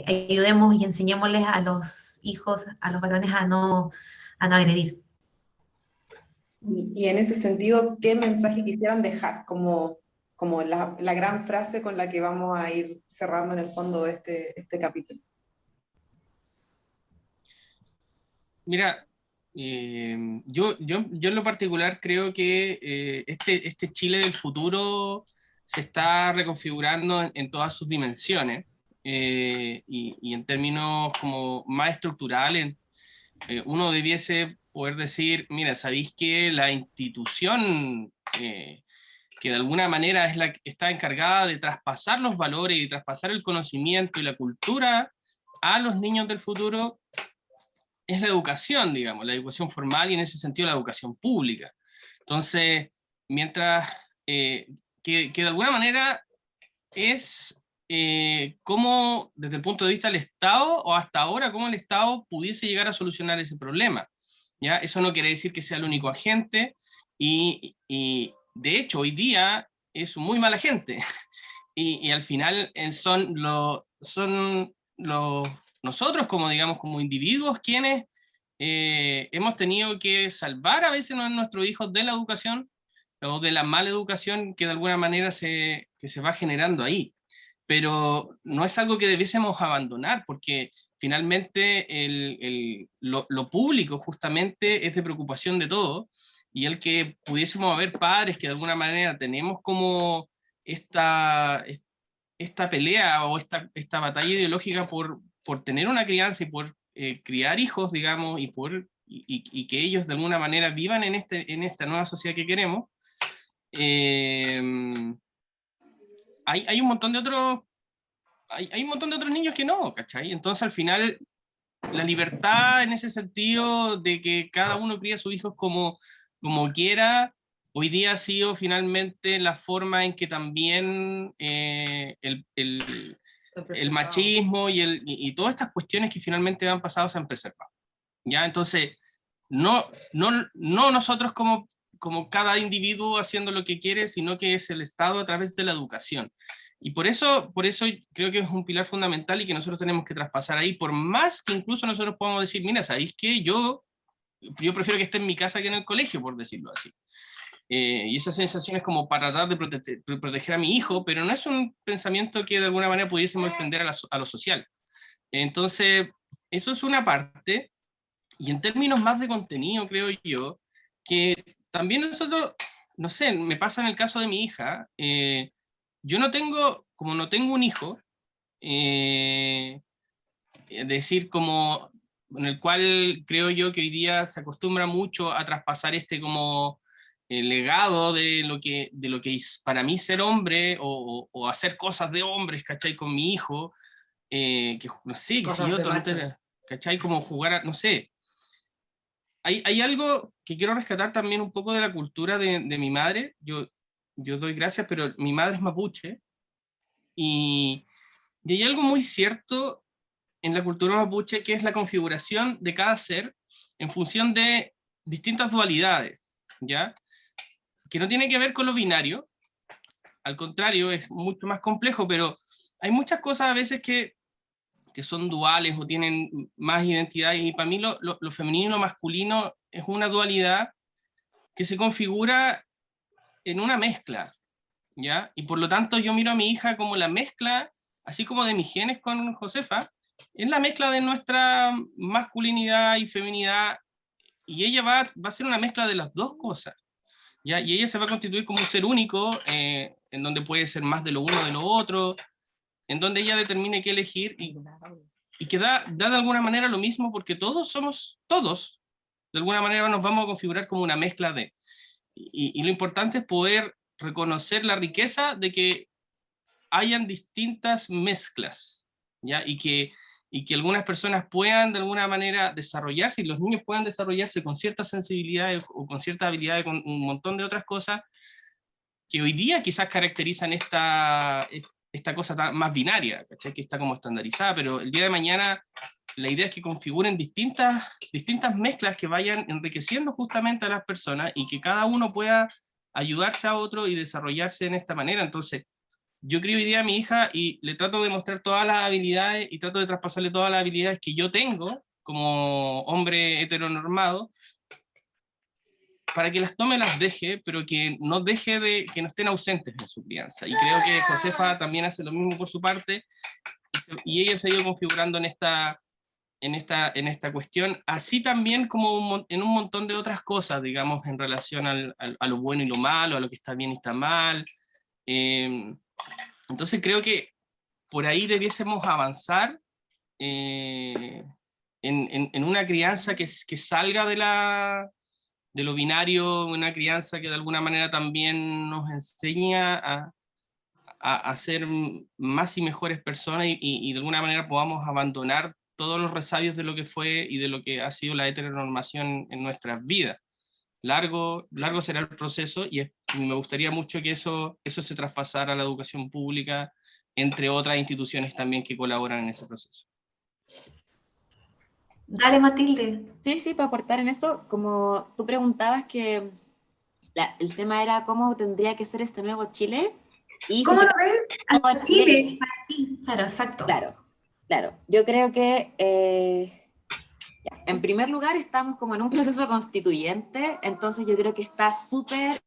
Speaker 1: ayudemos y enseñémosles a los hijos, a los varones a no agredir?
Speaker 2: Y en ese sentido, ¿qué mensaje quisieran dejar? Como la gran frase con la que vamos a ir cerrando en el fondo este capítulo.
Speaker 5: Mira, yo en lo particular creo que este Chile del futuro se está reconfigurando en todas sus dimensiones, y en términos como más estructurales, uno debiese poder decir, mira, ¿sabéis que la institución que de alguna manera es la que está encargada de traspasar los valores y traspasar el conocimiento y la cultura a los niños del futuro es la educación, digamos, la educación formal y en ese sentido la educación pública? Entonces, mientras que de alguna manera es cómo, desde el punto de vista del Estado, o hasta ahora, cómo el Estado pudiese llegar a solucionar ese problema. ¿Ya? Eso no quiere decir que sea el único agente, y de hecho, hoy día es muy mala gente, y al final son nosotros, como digamos, como individuos, quienes hemos tenido que salvar a veces a nuestros hijos de la educación, o de la mala educación que de alguna manera que se va generando ahí. Pero no es algo que debiésemos abandonar, porque finalmente lo público justamente es de preocupación de todos, y el que pudiésemos haber padres que de alguna manera tenemos como esta pelea o esta batalla ideológica por tener una crianza y por criar hijos, digamos, y que ellos de alguna manera vivan en esta nueva sociedad que queremos. Hay un montón de otros hay un montón de otros niños que no, ¿cachai? Entonces al final la libertad en ese sentido de que cada uno cría a sus hijos como quiera, hoy día ha sido finalmente la forma en que también el machismo y todas estas cuestiones que finalmente han pasado se han preservado. ¿ya? Entonces, no nosotros como cada individuo haciendo lo que quiere, sino que es el Estado a través de la educación. Y por eso creo que es un pilar fundamental y que nosotros tenemos que traspasar ahí, por más que incluso nosotros podamos decir, mira, ¿sabéis qué? Yo prefiero que esté en mi casa que en el colegio, por decirlo así. Y esa sensación es como para tratar de proteger a mi hijo, pero no es un pensamiento que de alguna manera pudiésemos extender a lo social. Entonces, eso es una parte, y en términos más de contenido, creo yo, que también nosotros, no sé, me pasa en el caso de mi hija, yo como no tengo un hijo, decir como, en el cual creo yo que hoy día se acostumbra mucho a traspasar como el legado de lo que es para mí ser hombre o hacer cosas de hombres, ¿cachai? Con mi hijo, que no sé, que si
Speaker 3: Cosas
Speaker 5: yo,
Speaker 3: de machos.
Speaker 5: ¿cachai? Como jugar a, no sé. Hay algo que quiero rescatar también un poco de la cultura de mi madre. Yo doy gracias, pero mi madre es mapuche, y hay algo muy cierto en la cultura mapuche, que es la configuración de cada ser en función de distintas dualidades, ¿ya? Que no tiene que ver con lo binario, al contrario, es mucho más complejo, pero hay muchas cosas a veces que son duales o tienen más identidades, y para mí lo femenino y lo masculino es una dualidad que se configura en una mezcla, ¿ya? Y por lo tanto yo miro a mi hija como la mezcla, así como de mis genes con Josefa, es la mezcla de nuestra masculinidad y feminidad, y ella va a ser una mezcla de las dos cosas, ¿ya? Y ella se va a constituir como un ser único, en donde puede ser más de lo uno de lo otro, en donde ella determine qué elegir, y que da de alguna manera lo mismo, porque todos, de alguna manera nos vamos a configurar como una mezcla de... Y lo importante es poder reconocer la riqueza de que hayan distintas mezclas, ¿ya? Y que algunas personas puedan de alguna manera desarrollarse, y los niños puedan desarrollarse con ciertas sensibilidades o con ciertas habilidades, con un montón de otras cosas que hoy día quizás caracterizan esta cosa más binaria, ¿cachai? Que está como estandarizada, pero el día de mañana la idea es que configuren distintas mezclas que vayan enriqueciendo justamente a las personas, y que cada uno pueda ayudarse a otro y desarrollarse en esta manera. Entonces, yo creo hoy día a mi hija y le trato de mostrar todas las habilidades y trato de traspasarle todas las habilidades que yo tengo como hombre heteronormado, para que las tome, las deje, pero que no deje que no estén ausentes en su crianza. Y creo que Josefa también hace lo mismo por su parte, y ella se ha ido configurando en esta cuestión, así también como en un montón de otras cosas, digamos, en relación a lo bueno y lo malo, a lo que está bien y está mal. Entonces creo que por ahí debiésemos avanzar, en una crianza que salga de lo binario, una crianza que de alguna manera también nos enseña a ser más y mejores personas, y de alguna manera podamos abandonar todos los resabios de lo que fue y de lo que ha sido la heteronormación en nuestras vidas. Largo será el proceso, y me gustaría mucho que eso se traspasara a la educación pública, entre otras instituciones también que colaboran en ese proceso.
Speaker 1: Dale, Matilde.
Speaker 4: Sí, para aportar en eso, como tú preguntabas que el tema era cómo tendría que ser este nuevo Chile. Y
Speaker 1: ¿Cómo
Speaker 4: si
Speaker 1: lo ves
Speaker 4: todo
Speaker 1: a Chile para ti? Claro, exacto.
Speaker 4: Claro. Yo creo que, en primer lugar, estamos como en un proceso constituyente, entonces yo creo que está súper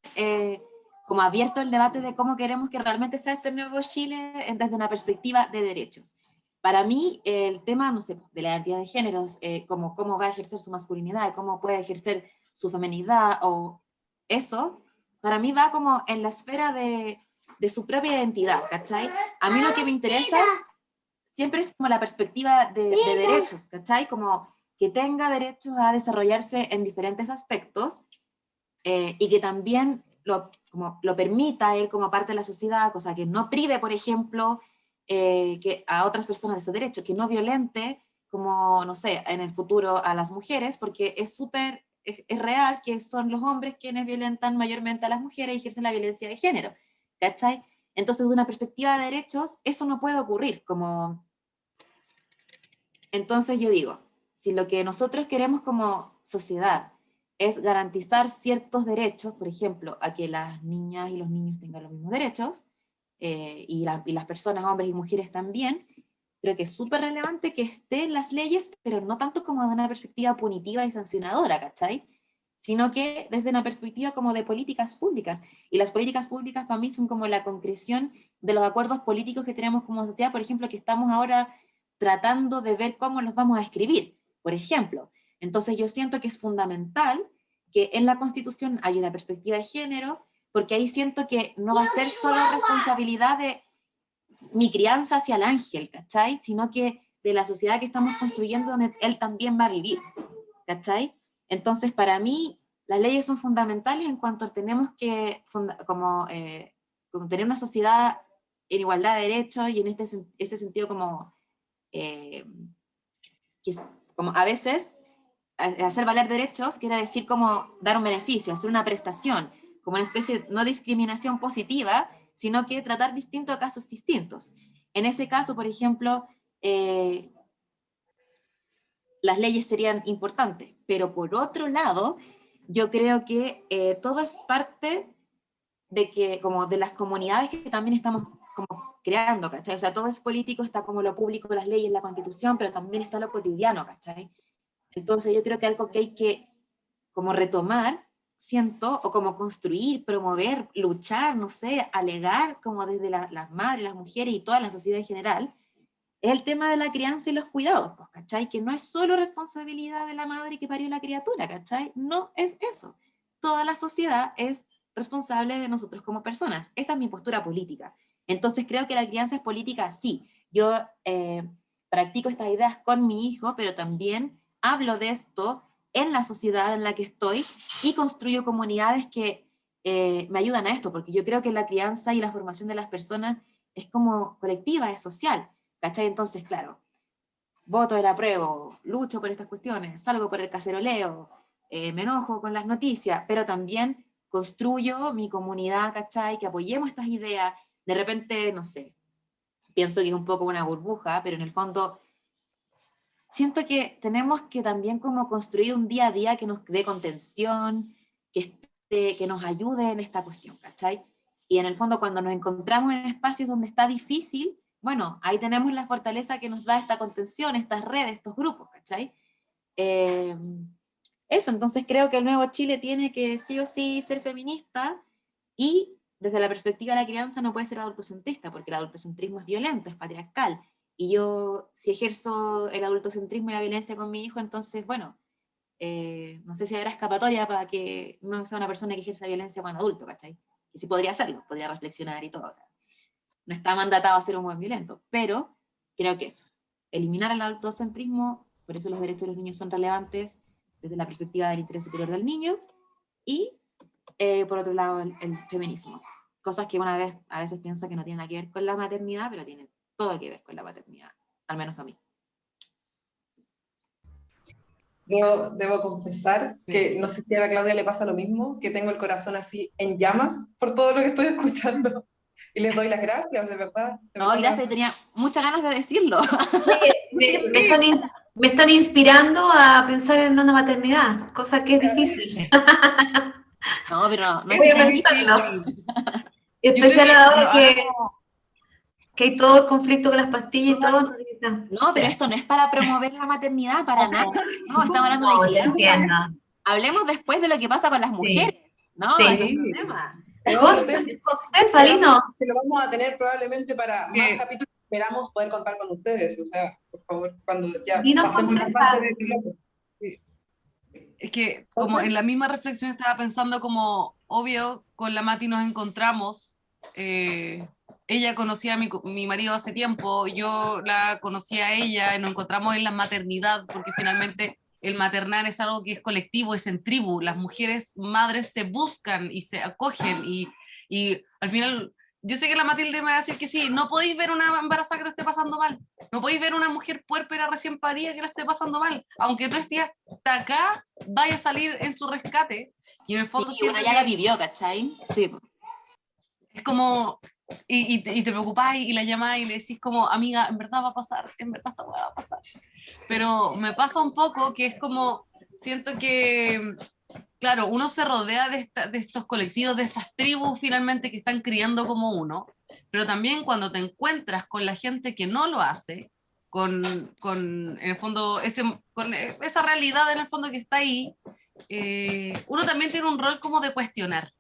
Speaker 4: como abierto el debate de cómo queremos que realmente sea este nuevo Chile desde una perspectiva de derechos. Para mí, el tema, no sé, de la identidad de géneros, como cómo va a ejercer su masculinidad, cómo puede ejercer su feminidad, o eso, para mí va como en la esfera de su propia identidad, ¿cachai? A mí lo que me interesa siempre es como la perspectiva de derechos, ¿cachai? Como que tenga derechos a desarrollarse en diferentes aspectos, y que también como lo permita él como parte de la sociedad, cosa que no prive, por ejemplo, que a otras personas de ese derecho, que no violente, como, no sé, en el futuro a las mujeres, porque es real que son los hombres quienes violentan mayormente a las mujeres y ejercen la violencia de género, ¿cachai? Entonces, de una perspectiva de derechos, eso no puede ocurrir, como... Entonces yo digo, si lo que nosotros queremos como sociedad es garantizar ciertos derechos, por ejemplo, a que las niñas y los niños tengan los mismos derechos, y las personas, hombres y mujeres también, creo que es súper relevante que esté en las leyes, pero no tanto como de una perspectiva punitiva y sancionadora, ¿cachai? Sino que desde una perspectiva como de políticas públicas. Y las políticas públicas para mí son como la concreción de los acuerdos políticos que tenemos como sociedad, por ejemplo, que estamos ahora tratando de ver cómo los vamos a escribir, por ejemplo. Entonces yo siento que es fundamental que en la Constitución haya una perspectiva de género, porque ahí siento que no va a ser solo responsabilidad de mi crianza hacia el ángel, ¿cachai? Sino que de la sociedad que estamos construyendo donde él también va a vivir, ¿cachai? Entonces, para mí, las leyes son fundamentales en cuanto tenemos que, como tener una sociedad en igualdad de derechos y en ese sentido como, como a veces hacer valer derechos quiere decir como dar un beneficio, hacer una prestación, como una especie de no discriminación positiva, sino que tratar distintos casos distintos. En ese caso, por ejemplo, las leyes serían importantes, pero por otro lado, yo creo que todo es parte de que, como de las comunidades que también estamos como creando, ¿cachai? O sea, todo es político, está como lo público, las leyes, la Constitución, pero también está lo cotidiano, ¿cachai? Entonces yo creo que algo que hay que como retomar, siento, o como construir, promover, luchar, no sé, alegar, como desde las madres, las mujeres y toda la sociedad en general, es el tema de la crianza y los cuidados, pues, ¿cachai? Que no es solo responsabilidad de la madre que parió la criatura, ¿cachai? No es eso. Toda la sociedad es responsable de nosotros como personas. Esa es mi postura política. Entonces creo que la crianza es política, sí. Yo practico estas ideas con mi hijo, pero también hablo de esto en la sociedad en la que estoy y construyo comunidades que me ayudan a esto, porque yo creo que la crianza y la formación de las personas es como colectiva, es social, ¿cachai? Entonces, claro, voto el apruebo, lucho por estas cuestiones, salgo por el caceroleo, me enojo con las noticias, pero también construyo mi comunidad, ¿cachai? Que apoyemos estas ideas. De repente, no sé, pienso que es un poco una burbuja, pero en el fondo siento que tenemos que también como construir un día a día que nos dé contención, que nos ayude en esta cuestión, ¿cachai? Y en el fondo cuando nos encontramos en espacios donde está difícil, bueno, ahí tenemos la fortaleza que nos da esta contención, estas redes, estos grupos, ¿cachai? Eso, entonces creo que el nuevo Chile tiene que sí o sí ser feminista y desde la perspectiva de la crianza no puede ser adultocentrista, porque el adultocentrismo es violento, es patriarcal. Y yo, si ejerzo el adultocentrismo y la violencia con mi hijo, entonces, bueno, no sé si habrá escapatoria para que no sea una persona que ejerza violencia con adulto, ¿cachai? Y sí podría hacerlo, podría reflexionar y todo, o sea, no está mandatado a ser un buen violento, pero creo que eso, eliminar el adultocentrismo, por eso los derechos de los niños son relevantes desde la perspectiva del interés superior del niño, y por otro lado el feminismo. Cosas que una vez a veces piensa que no tienen nada que ver con la maternidad, pero tienen todo que ver con la paternidad, al menos para mí.
Speaker 2: Yo debo confesar que no sé si a la Claudia le pasa lo mismo, que tengo el corazón así en llamas por todo lo que estoy escuchando. Y les doy las gracias, de verdad.
Speaker 4: No, gracias, tenía muchas ganas de decirlo.
Speaker 1: Me están inspirando a pensar en una maternidad, cosa que es difícil.
Speaker 4: No, pero no
Speaker 1: Voy a pensarlo. Especial ahora que hay todo el conflicto con las pastillas y todo.
Speaker 4: No, pero esto no es para promover la maternidad, para nada. No, estamos hablando de crianza. Hablemos después de lo que pasa con las mujeres. No, ese es el tema.
Speaker 1: José, Farino.
Speaker 2: Que lo vamos a tener probablemente para más capítulos. Esperamos poder contar con ustedes, o sea, por favor, cuando ya pasemos la fase de piloto.
Speaker 3: Es que como en la misma reflexión estaba pensando como, obvio, con la Mati nos encontramos, ella conocía a mi marido hace tiempo, yo la conocía a ella, y nos encontramos en la maternidad, porque finalmente el maternar es algo que es colectivo, es en tribu, las mujeres madres se buscan y se acogen, y al final, yo sé que la Matilde me va a decir que sí, no podéis ver una embarazada que lo esté pasando mal, no podéis ver una mujer puérpera recién parida que la esté pasando mal, aunque tú estés hasta acá, vaya a salir en su rescate, y en el fondo
Speaker 4: sí, bueno, ya la vivió, ¿cachai? Sí.
Speaker 3: Es como, y te preocupáis y la llamáis y le decís como, amiga, en verdad va a pasar, en verdad esta hueá va a pasar. Pero me pasa un poco que es como, siento que, claro, uno se rodea de estos colectivos, de estas tribus finalmente que están criando como uno, pero también cuando te encuentras con la gente que no lo hace, en el fondo, con esa realidad en el fondo que está ahí, uno también tiene un rol como de cuestionar.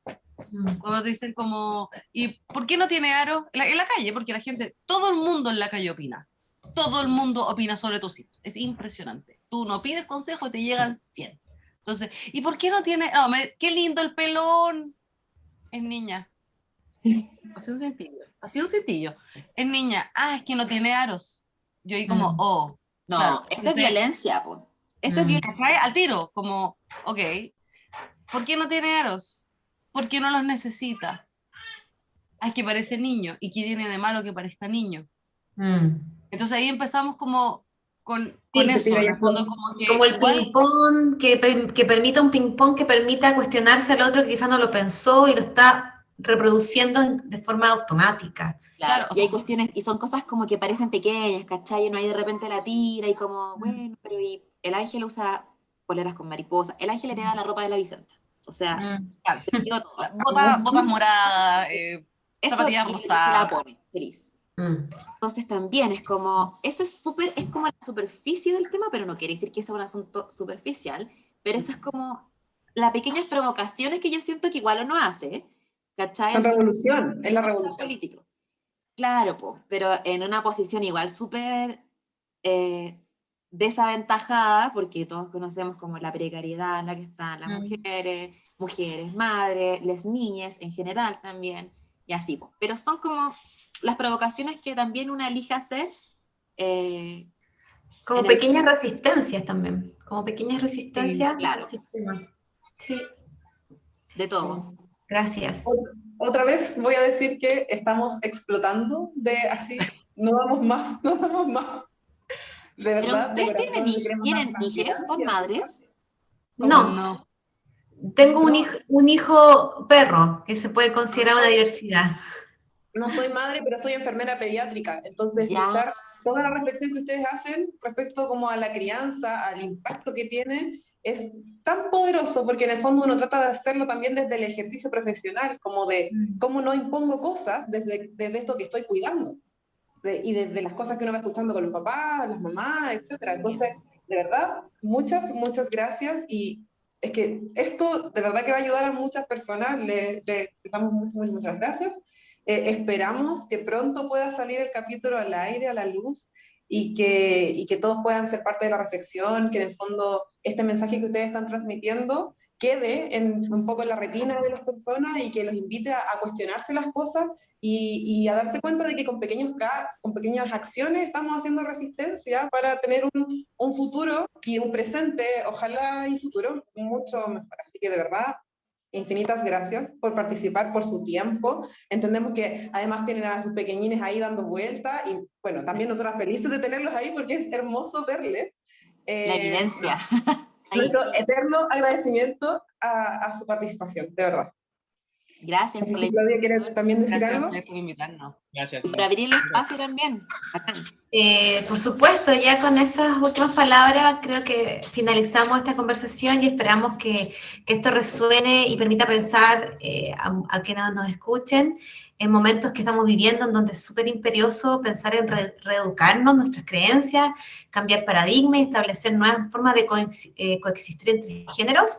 Speaker 3: Cuando te dicen como, ¿y por qué no tiene aro? En la calle, porque la gente, todo el mundo en la calle opina. Todo el mundo opina sobre tus hijos. Es impresionante. Tú no pides consejo y te llegan 100. Entonces, ¿y por qué no tiene? No, qué lindo el pelón. Es niña. Así un cintillo. Así un cintillo. Es niña. Ah, es que no tiene aros. Yo ahí como, oh.
Speaker 4: No,
Speaker 3: claro.
Speaker 4: eso es violencia, po. Eso es violencia.
Speaker 3: ¿Cachai? Al tiro, como, ok. ¿Por qué no tiene aros? ¿Por qué no los necesita? Ah, es que parece niño. ¿Y qué tiene de malo que parezca niño? Entonces ahí empezamos como con eso, en el fondo como que
Speaker 1: como el
Speaker 3: igual,
Speaker 1: ping-pong, que permita un ping-pong que permita cuestionarse al otro que quizás no lo pensó y lo está reproduciendo de forma automática.
Speaker 4: Claro, y hay cuestiones, y son cosas como que parecen pequeñas, ¿cachai? Uno ahí de repente la tira y como, bueno, pero y el Ángel usa poleras con mariposa, el Ángel hereda la ropa de la Vicenta. O sea,
Speaker 3: claro,
Speaker 4: te digo todo.
Speaker 3: botas moradas,
Speaker 4: Eso
Speaker 3: zapatillas
Speaker 4: y
Speaker 3: rosadas.
Speaker 4: la pone, feliz. Entonces también es como, eso es como la superficie del tema, pero no quiere decir que eso es un asunto superficial, pero eso es como las pequeñas provocaciones que yo siento que igual uno hace, ¿cachai?
Speaker 2: Son revolución, es la revolución.
Speaker 4: Político. Claro, pero en una posición igual súper desaventajada, porque todos conocemos como la precariedad en la que están las mujeres, madres, las niñas en general también, y así, po. Pero son como las provocaciones que también una elige hacer.
Speaker 1: Como pequeñas resistencias también, como pequeñas resistencias
Speaker 4: claro.
Speaker 1: al sistema. Sí.
Speaker 4: De todo.
Speaker 1: Gracias.
Speaker 2: Otra vez voy a decir que estamos explotando de así, no damos más, no damos más. De verdad,
Speaker 4: ¿Pero ustedes tienen hijas? ¿Son madres?
Speaker 1: No. Tengo un hijo perro, que se puede considerar una diversidad.
Speaker 2: No soy madre, pero soy enfermera pediátrica, entonces escuchar toda la reflexión que ustedes hacen respecto como a la crianza, al impacto que tiene, es tan poderoso, porque en el fondo uno trata de hacerlo también desde el ejercicio profesional, como de cómo no impongo cosas desde esto que estoy cuidando, y desde las cosas que uno va escuchando con los papás, las mamás, etc. Entonces, de verdad, muchas, muchas gracias, y es que esto de verdad que va a ayudar a muchas personas, le damos muchas gracias. Esperamos que pronto pueda salir el capítulo al aire, a la luz, y que todos puedan ser parte de la reflexión, que en el fondo este mensaje que ustedes están transmitiendo quede un poco en la retina de las personas y que los invite a cuestionarse las cosas y a darse cuenta de que con pequeñas acciones estamos haciendo resistencia para tener un futuro y un presente, ojalá y futuro, mucho mejor. Así que de verdad, infinitas gracias por participar, por su tiempo. Entendemos que además tienen a sus pequeñines ahí dando vueltas y bueno, también nosotras felices de tenerlos ahí porque es hermoso verles.
Speaker 4: La evidencia.
Speaker 2: Nuestro eterno agradecimiento a su participación, de verdad.
Speaker 4: Gracias.
Speaker 2: No sé si Claudia quiere también decir algo.
Speaker 3: Gracias por invitarnos.
Speaker 5: Gracias.
Speaker 4: Y por abrir el espacio también.
Speaker 1: Por supuesto, ya con esas últimas palabras creo que finalizamos esta conversación y esperamos que esto resuene y permita pensar a quienes nos escuchen en momentos que estamos viviendo en donde es súper imperioso pensar en reeducarnos nuestras creencias, cambiar paradigmas y establecer nuevas formas de coexistir entre géneros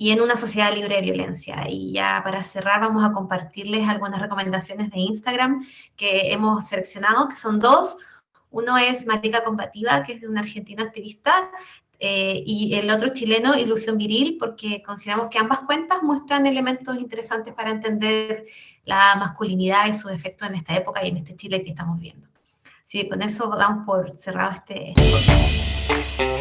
Speaker 1: y en una sociedad libre de violencia. Y ya para cerrar vamos a compartirles algunas recomendaciones de Instagram que hemos seleccionado, que son 2. Uno es Marica Combativa, que es de un argentino activista, y el otro chileno, Ilusión Viril, porque consideramos que ambas cuentas muestran elementos interesantes para entender la masculinidad y sus efectos en esta época y en este Chile que estamos viviendo. Así que con eso damos por cerrado este podcast.